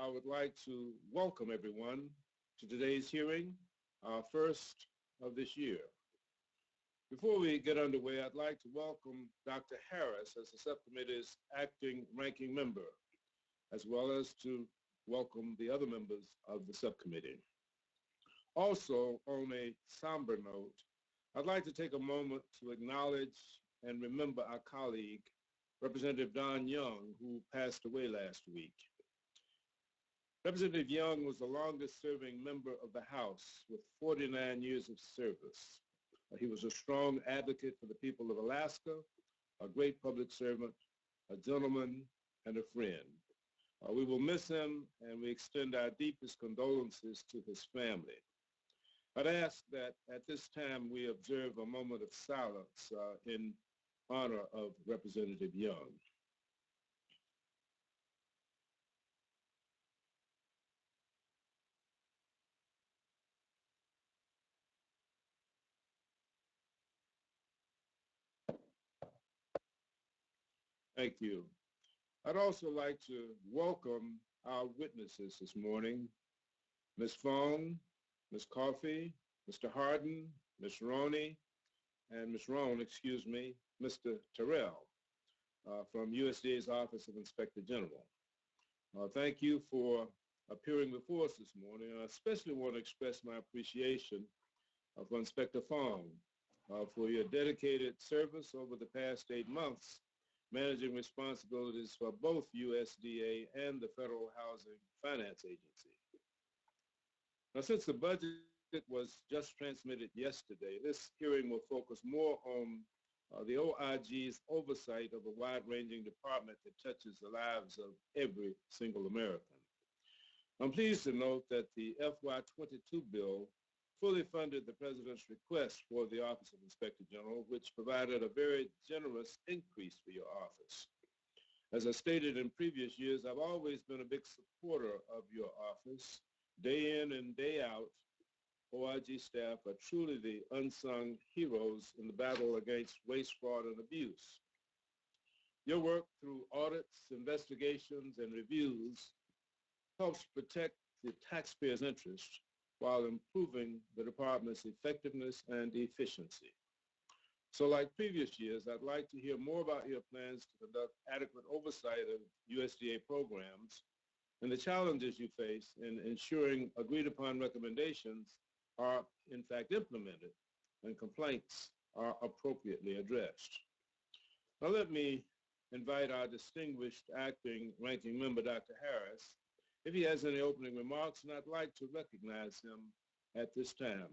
I would like to welcome everyone to today's hearing, our first of this year. Before we get underway, I'd like to welcome Dr. Harris as the subcommittee's acting ranking member, as well as to welcome the other members of the subcommittee. Also, on a somber note, I'd like to take a moment to acknowledge and remember our colleague, Representative Don Young, who passed away last week. Representative Young was the longest-serving member of the House with 49 years of service. He was a strong advocate for the people of Alaska, a great public servant, a gentleman, and a friend. We will miss him, and we extend our deepest condolences to his family. I'd ask that at this time we observe a moment of silence in honor of Representative Young. Thank you. I'd also like to welcome our witnesses this morning, Ms. Fong, Ms. Coffey, Mr. Harden, Ms. Roney, and Ms. Roan, Mr. Terrell from USDA's Office of Inspector General. Thank you for appearing before us this morning. I especially want to express my appreciation for Inspector Fong for your dedicated service over the past 8 months, managing responsibilities for both USDA and the Federal Housing Finance Agency. Now, since the budget was just transmitted yesterday, this hearing will focus more on the OIG's oversight of a wide-ranging department that touches the lives of every single American. I'm pleased to note that the FY22 bill fully funded the President's request for the Office of Inspector General, which provided a very generous increase for your office. As I stated in previous years, I've always been a big supporter of your office. Day in and day out, OIG staff are truly the unsung heroes in the battle against waste, fraud, and abuse. Your work through audits, investigations, and reviews helps protect the taxpayers' interests while improving the department's effectiveness and efficiency. So like previous years, I'd like to hear more about your plans to conduct adequate oversight of USDA programs and the challenges you face in ensuring agreed-upon recommendations are in fact implemented and complaints are appropriately addressed. Now let me invite our distinguished acting ranking member, Dr. Harris, if he has any opening remarks, and I'd like to recognize him at this time.